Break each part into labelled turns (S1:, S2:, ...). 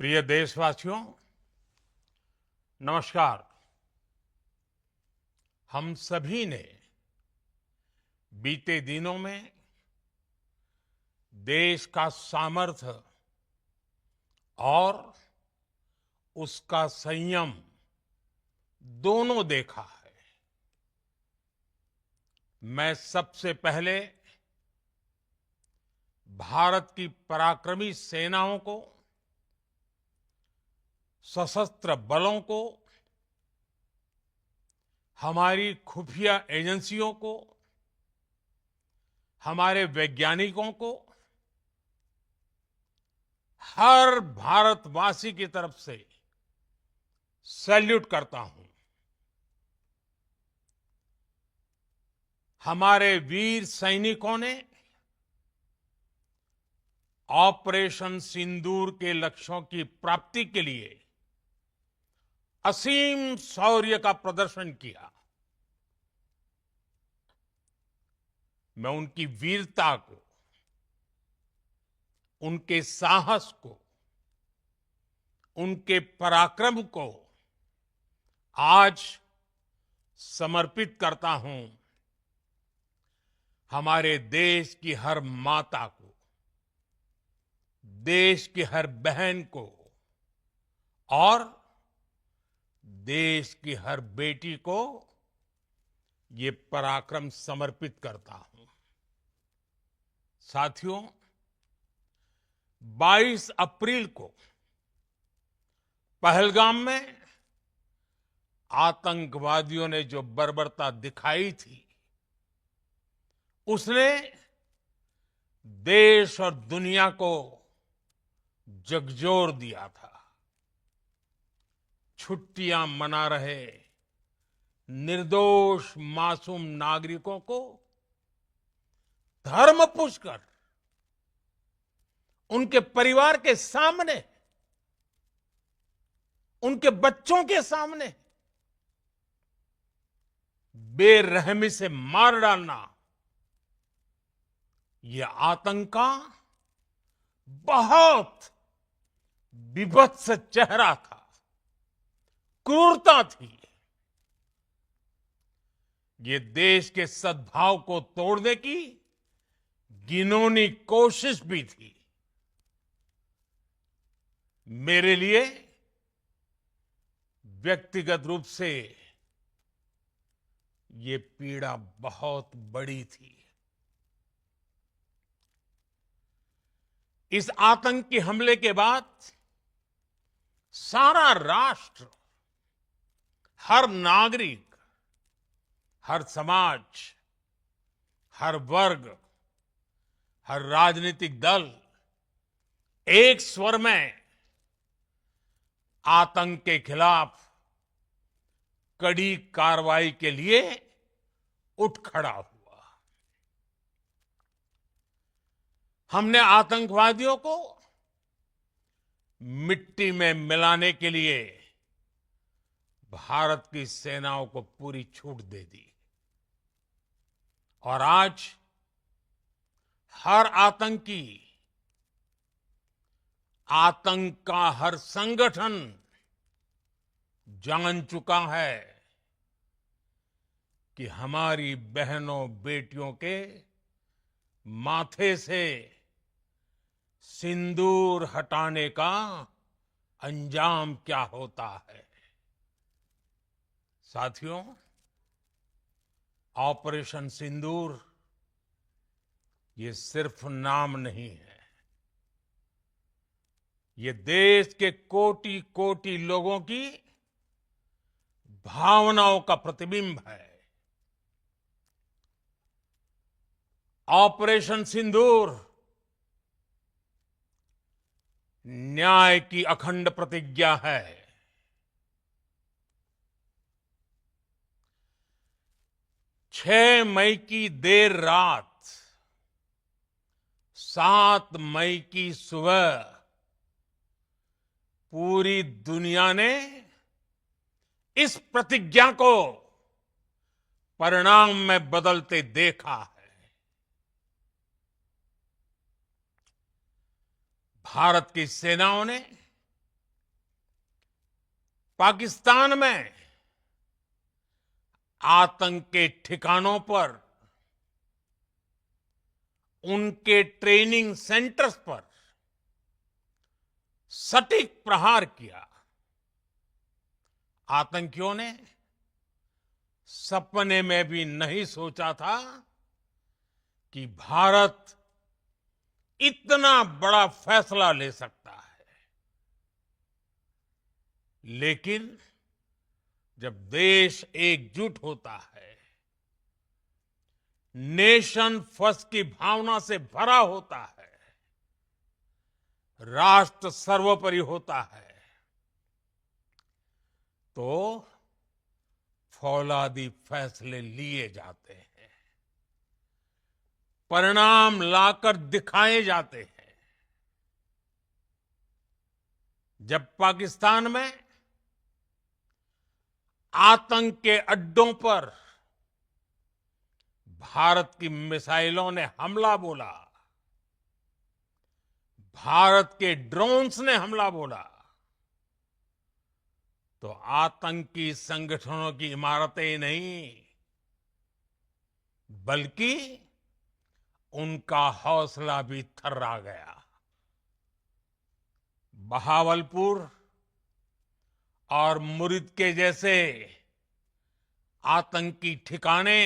S1: प्रिय देशवासियों, नमस्कार। हम सभी ने बीते दिनों में देश का सामर्थ्य और उसका संयम दोनों देखा है। मैं सबसे पहले भारत की पराक्रमी सेनाओं को, सशस्त्र बलों को, हमारी खुफिया एजेंसियों को, हमारे वैज्ञानिकों को, हर भारतवासी की तरफ से सैल्यूट करता हूं। हमारे वीर सैनिकों ने ऑपरेशन सिंदूर के लक्ष्यों की प्राप्ति के लिए असीम शौर्य का प्रदर्शन किया। मैं उनकी वीरता को, उनके साहस को, उनके पराक्रम को आज समर्पित करता हूं हमारे देश की हर माता को, देश की हर बहन को और देश की हर बेटी को ये पराक्रम समर्पित करता हूं। साथियों, 22 अप्रैल को पहलगाम में आतंकवादियों ने जो बर्बरता दिखाई थी, उसने देश और दुनिया को झकझोर दिया था। छुट्टियां मना रहे निर्दोष मासूम नागरिकों को धर्म पूछकर उनके परिवार के सामने, उनके बच्चों के सामने बेरहमी से मार डालना, यह आतंक का बहुत विभत्स चेहरा था, क्रूरता थी। ये देश के सद्भाव को तोड़ने की घिनौनी कोशिश भी थी। मेरे लिए व्यक्तिगत रूप से ये पीड़ा बहुत बड़ी थी। इस आतंकी हमले के बाद सारा राष्ट्र, हर नागरिक, हर समाज, हर वर्ग, हर राजनीतिक दल एक स्वर में आतंक के खिलाफ कड़ी कार्रवाई के लिए उठ खड़ा हुआ। हमने आतंकवादियों को मिट्टी में मिलाने के लिए भारत की सेनाओं को पूरी छूट दे दी और आज हर आतंकी, आतंक का हर संगठन जान चुका है कि हमारी बहनों बेटियों के माथे से सिंदूर हटाने का अंजाम क्या होता है। साथियों, ऑपरेशन सिंदूर ये सिर्फ नाम नहीं है, ये देश के कोटि कोटि लोगों की भावनाओं का प्रतिबिंब है। ऑपरेशन सिंदूर न्याय की अखंड प्रतिज्ञा है। 6 मई की देर रात, 7 मई की सुबह पूरी दुनिया ने इस प्रतिज्ञा को परिणाम में बदलते देखा है। भारत की सेनाओं ने पाकिस्तान में आतंक के ठिकानों पर, उनके ट्रेनिंग सेंटर्स पर सटीक प्रहार किया। आतंकियों ने सपने में भी नहीं सोचा था कि भारत इतना बड़ा फैसला ले सकता है। लेकिन जब देश एकजुट होता है, नेशन फर्स्ट की भावना से भरा होता है, राष्ट्र सर्वोपरि होता है, तो फौलादी फैसले लिए जाते हैं, परिणाम लाकर दिखाए जाते हैं। जब पाकिस्तान में आतंक के अड्डों पर भारत की मिसाइलों ने हमला बोला, भारत के ड्रोन्स ने हमला बोला, तो आतंकी संगठनों की इमारतें नहीं, बल्कि उनका हौसला भी थर्रा गया। बहावलपुर और मुरिद के जैसे आतंकी ठिकाने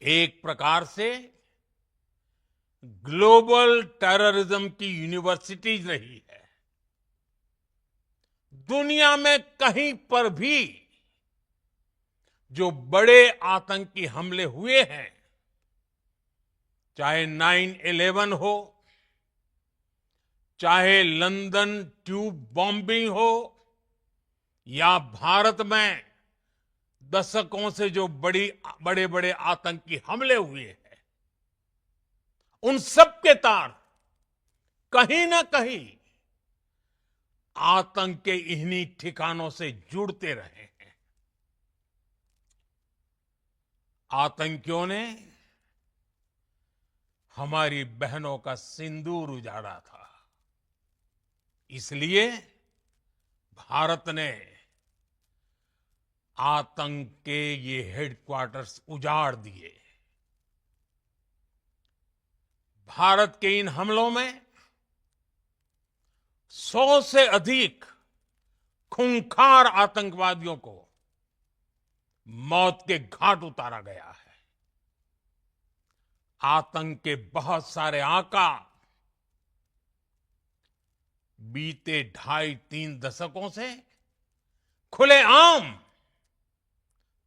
S1: एक प्रकार से ग्लोबल टेररिज्म की यूनिवर्सिटीज रही है। दुनिया में कहीं पर भी जो बड़े आतंकी हमले हुए हैं, चाहे 9/11 हो, चाहे लंदन ट्यूब बॉम्बिंग हो, या भारत में दशकों से जो बड़े बड़े आतंकी हमले हुए हैं, उन सब के तार कहीं ना कहीं आतंक के इन्हीं ठिकानों से जुड़ते रहे हैं। आतंकियों ने हमारी बहनों का सिंदूर उजाड़ा था, इसलिए भारत ने आतंक के ये हेडक्वार्टर्स उजाड़ दिए। भारत के इन हमलों में 100 से अधिक खूंखार आतंकवादियों को मौत के घाट उतारा गया है। आतंक के बहुत सारे आका बीते 2.5-3 दशकों से खुलेआम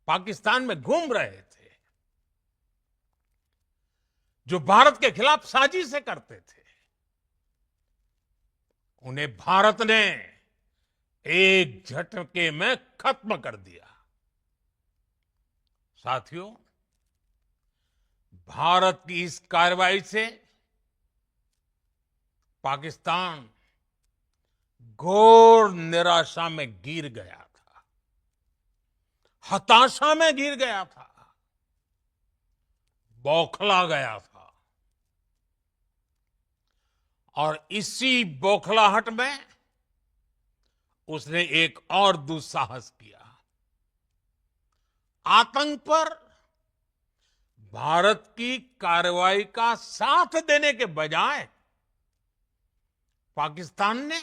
S1: पाकिस्तान में घूम रहे थे, जो भारत के खिलाफ साजिशें करते थे। उन्हें भारत ने एक झटके में खत्म कर दिया। साथियों, भारत की इस कार्रवाई से पाकिस्तान घोर निराशा में गिर गया था, हताशा में गिर गया था, बौखला गया था। और इसी बौखलाहट में उसने एक और दुस्साहस किया। आतंक पर भारत की कार्रवाई का साथ देने के बजाय पाकिस्तान ने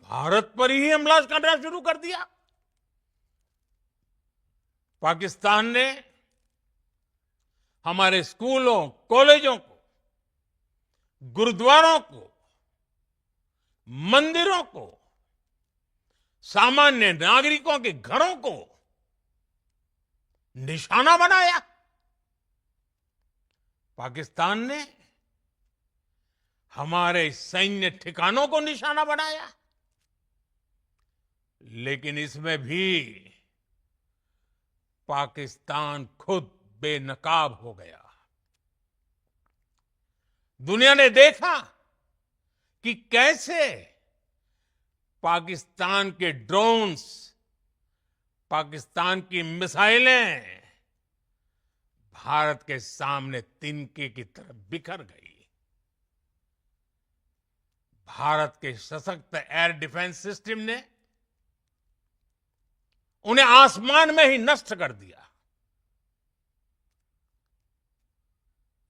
S1: भारत पर ही हमला करना शुरू कर दिया। पाकिस्तान ने हमारे स्कूलों, कॉलेजों को, गुरुद्वारों को, मंदिरों को, सामान्य नागरिकों के घरों को निशाना बनाया। पाकिस्तान ने हमारे सैन्य ठिकानों को निशाना बनाया। लेकिन इसमें भी पाकिस्तान खुद बेनकाब हो गया। दुनिया ने देखा कि कैसे पाकिस्तान के ड्रोन्स, पाकिस्तान की मिसाइलें भारत के सामने तिनके की तरफ बिखर गई। भारत के सशक्त एयर डिफेंस सिस्टम ने उन्हें आसमान में ही नष्ट कर दिया।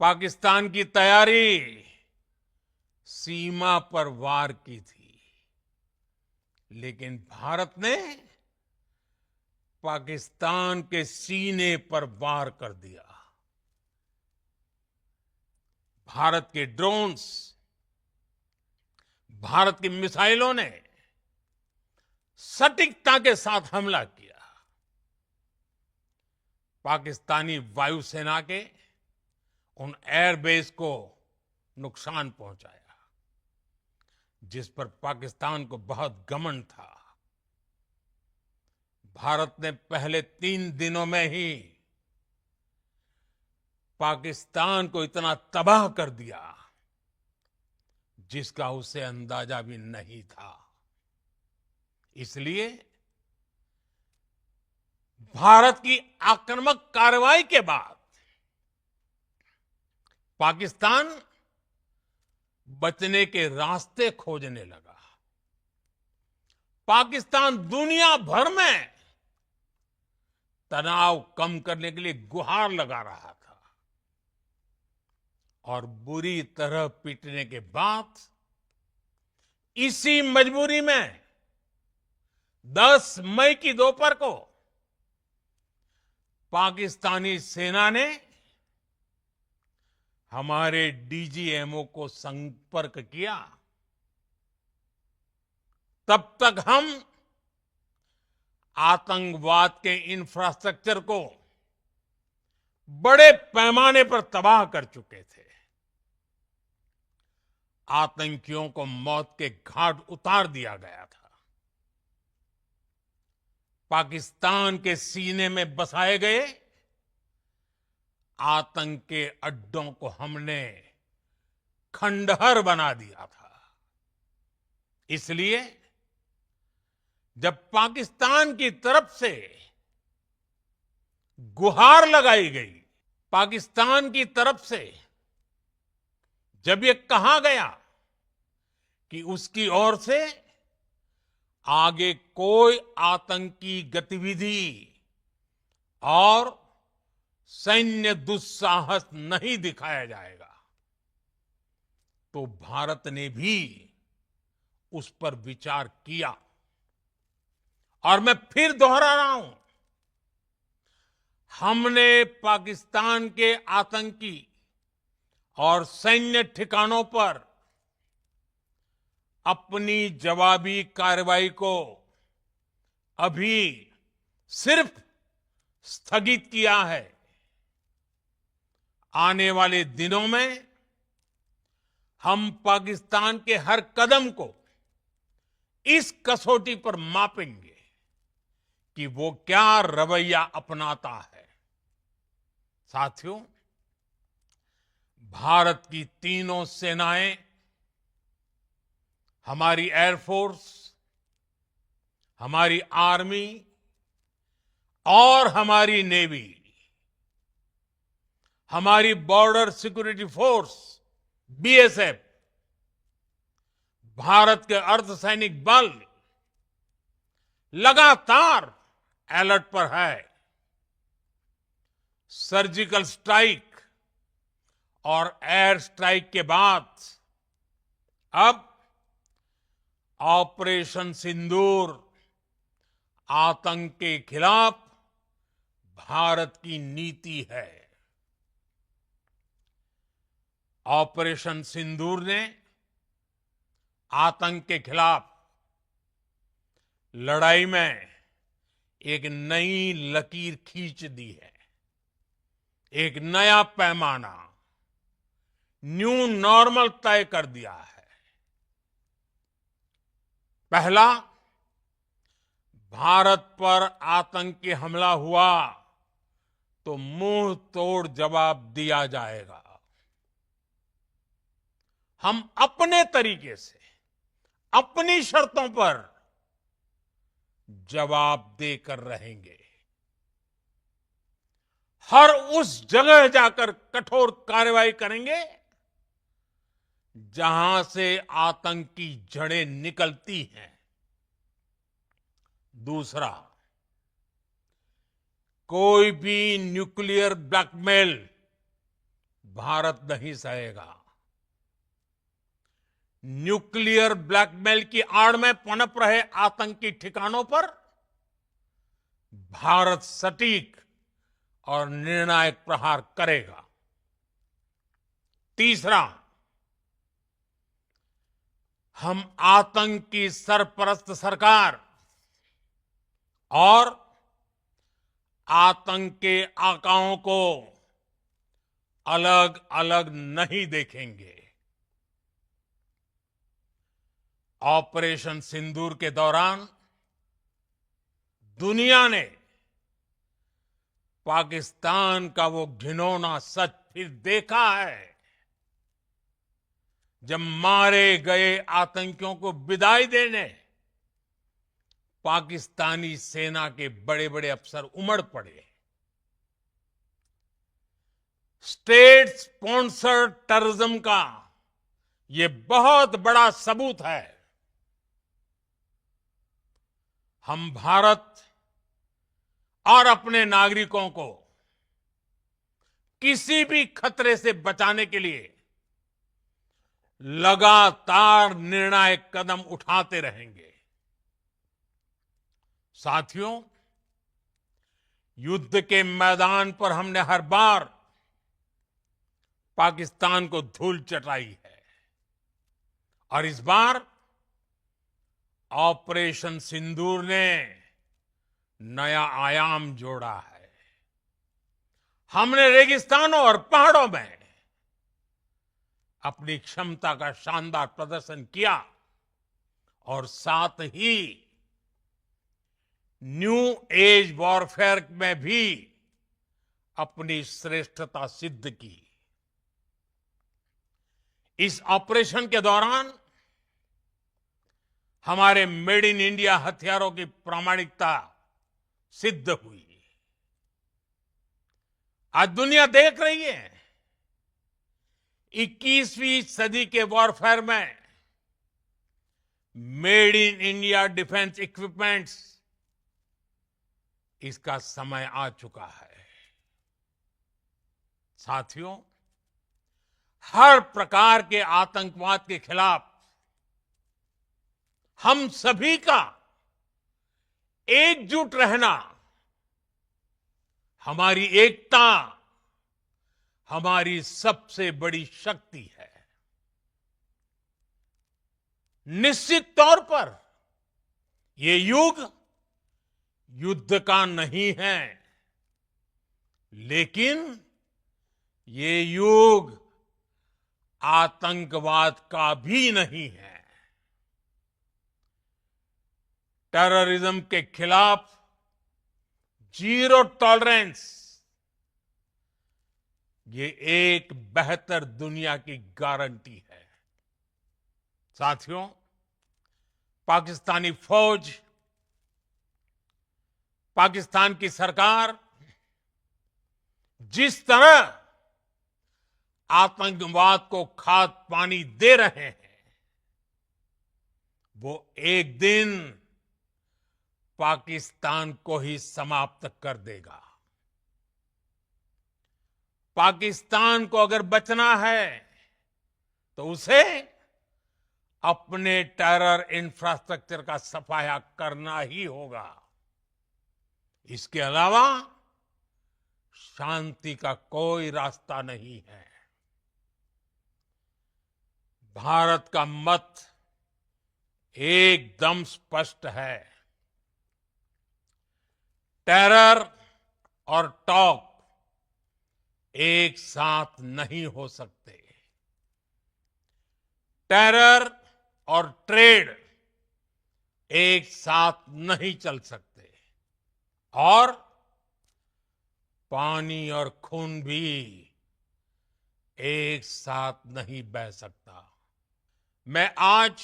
S1: पाकिस्तान की तैयारी सीमा पर वार की थी, लेकिन भारत ने पाकिस्तान के सीने पर वार कर दिया। भारत के ड्रोन्स, भारत की मिसाइलों ने सटीकता के साथ हमला किया। पाकिस्तानी वायुसेना के उन एयरबेस को नुकसान पहुंचाया, जिस पर पाकिस्तान को बहुत घमंड था। भारत ने पहले 3 दिनों में ही पाकिस्तान को इतना तबाह कर दिया जिसका उसे अंदाजा भी नहीं था। इसलिए भारत की आक्रामक कार्रवाई के बाद पाकिस्तान बचने के रास्ते खोजने लगा। पाकिस्तान दुनिया भर में तनाव कम करने के लिए गुहार लगा रहा था और बुरी तरह पीटने के बाद इसी मजबूरी में 10 मई की दोपहर को पाकिस्तानी सेना ने हमारे डीजीएमओ को संपर्क किया। तब तक हम आतंकवाद के इंफ्रास्ट्रक्चर को बड़े पैमाने पर तबाह कर चुके थे। आतंकियों को मौत के घाट उतार दिया गया था। पाकिस्तान के सीने में बसाए गए आतंक के अड्डों को हमने खंडहर बना दिया था। इसलिए जब पाकिस्तान की तरफ से गुहार लगाई गई, पाकिस्तान की तरफ से जब ये कहा गया कि उसकी ओर से आगे कोई आतंकी गतिविधि और सैन्य दुस्साहस नहीं दिखाया जाएगा, तो भारत ने भी उस पर विचार किया। और मैं फिर दोहरा रहा हूं, हमने पाकिस्तान के आतंकी और सैन्य ठिकानों पर अपनी जवाबी कार्रवाई को अभी सिर्फ स्थगित किया है। आने वाले दिनों में हम पाकिस्तान के हर कदम को इस कसौटी पर मापेंगे कि वो क्या रवैया अपनाता है। साथियों, भारत की तीनों सेनाएं, हमारी एयरफोर्स, हमारी आर्मी और हमारी नेवी, हमारी border security force BSF, Bharat के अर्धसैनिक बल लगातार अलर्ट पर है। सर्जिकल स्ट्राइक और एयर स्ट्राइक के बाद अब ऑपरेशन सिंदूर आतंक के खिलाफ भारत की नीति है। ऑपरेशन सिंदूर ने आतंक के खिलाफ लड़ाई में एक नई लकीर खींच दी है। एक नया पैमाना, न्यू नॉर्मल तय कर दिया है। पहला, भारत पर आतंकी हमला हुआ तो मुंह तोड़ जवाब दिया जाएगा। हम अपने तरीके से, अपनी शर्तों पर जवाब देकर रहेंगे। हर उस जगह जाकर कठोर कार्रवाई करेंगे जहां से आतंक की जड़ें निकलती हैं। दूसरा, कोई भी न्यूक्लियर ब्लैकमेल भारत नहीं सहेगा। न्यूक्लियर ब्लैकमेल की आड़ में पनप रहे आतंकी ठिकानों पर भारत सटीक और निर्णायक प्रहार करेगा। तीसरा, हम आतंक की सरपरस्त सरकार और आतंक के आकाओं को अलग अलग नहीं देखेंगे। ऑपरेशन सिंदूर के दौरान दुनिया ने पाकिस्तान का वो घिनौना सच फिर देखा है, जब मारे गए आतंकियों को विदाई देने पाकिस्तानी सेना के बड़े बड़े अफसर उमड़ पड़े। स्टेट स्पॉन्सर्ड टेररिज्म का ये बहुत बड़ा सबूत है। हम भारत और अपने नागरिकों को किसी भी खतरे से बचाने के लिए लगातार निर्णायक कदम उठाते रहेंगे। साथियों, युद्ध के मैदान पर हमने हर बार पाकिस्तान को धूल चटाई है और इस बार ऑपरेशन सिंदूर ने नया आयाम जोड़ा है। हमने रेगिस्तानों और पहाड़ों में अपनी क्षमता का शानदार प्रदर्शन किया और साथ ही न्यू एज वॉरफेयर में भी अपनी श्रेष्ठता सिद्ध की। इस ऑपरेशन के दौरान हमारे मेड इन इंडिया हथियारों की प्रामाणिकता सिद्ध हुई। आज दुनिया देख रही है 21वीं सदी के वॉरफेयर में made in India defence equipments, इसका समय आ चुका है। साथियों, हर प्रकार के आतंकवाद के खिलाफ हम सभी का एकजुट रहना, हमारी एकता हमारी सबसे बड़ी शक्ति है। निश्चित तौर पर ये युग युद्ध का नहीं है, लेकिन ये युग आतंकवाद का भी नहीं है। टेररिज्म के खिलाफ जीरो टॉलरेंस, ये एक बेहतर दुनिया की गारंटी है। साथियों, पाकिस्तानी फौज, पाकिस्तान की सरकार जिस तरह आतंकवाद को खाद पानी दे रहे हैं, वो एक दिन पाकिस्तान को ही समाप्त कर देगा। पाकिस्तान को अगर बचना है तो उसे अपने टेरर इंफ्रास्ट्रक्चर का सफाया करना ही होगा। इसके अलावा शांति का कोई रास्ता नहीं है। भारत का मत एकदम स्पष्ट है। टेरर और टॉक एक साथ नहीं हो सकते। टेरर और ट्रेड एक साथ नहीं चल सकते और पानी और खून भी एक साथ नहीं बह सकता। मैं आज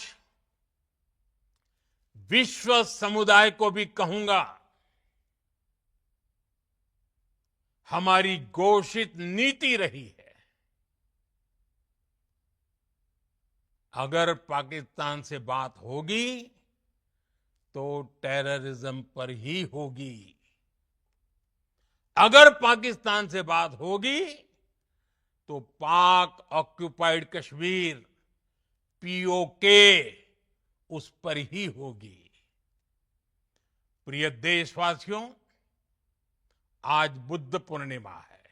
S1: विश्व समुदाय को भी कहूंगा, हमारी घोषित नीति रही है अगर पाकिस्तान से बात होगी तो टेररिज्म पर ही होगी। अगर पाकिस्तान से बात होगी तो पाक ऑक्युपाइड कश्मीर पीओके उस पर ही होगी। प्रिय देशवासियों, आज बुद्ध पूर्णिमा है।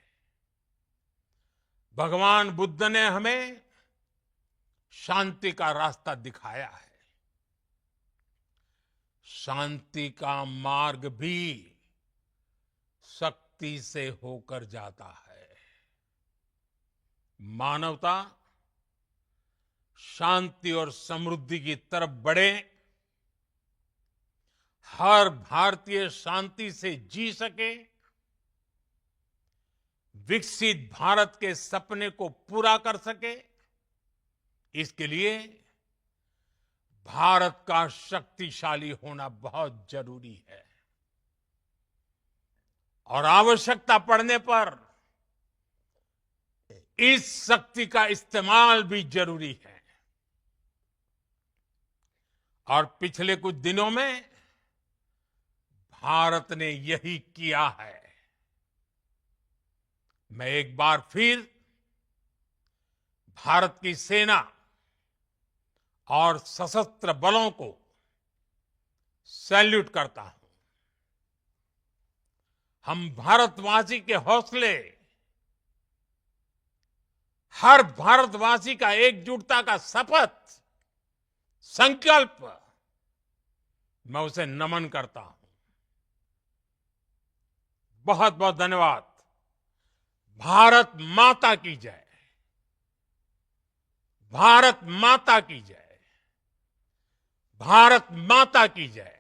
S1: भगवान बुद्ध ने हमें शांति का रास्ता दिखाया है। शांति का मार्ग भी शक्ति से होकर जाता है। मानवता शांति और समृद्धि की तरफ बढ़े, हर भारतीय शांति से जी सके, विकसित भारत के सपने को पूरा कर सके, इसके लिए भारत का शक्तिशाली होना बहुत जरूरी है। और आवश्यकता पड़ने पर इस शक्ति का इस्तेमाल भी जरूरी है। और पिछले कुछ दिनों में भारत ने यही किया है। मैं एक बार फिर भारत की सेना और सशस्त्र बलों को सैल्यूट करता हूं। हम भारतवासी के हौसले, हर भारतवासी का एकजुटता का शपथ, संकल्प, मैं उसे नमन करता हूं। बहुत बहुत धन्यवाद। भारत माता की जय। भारत माता की जय। भारत माता की जय।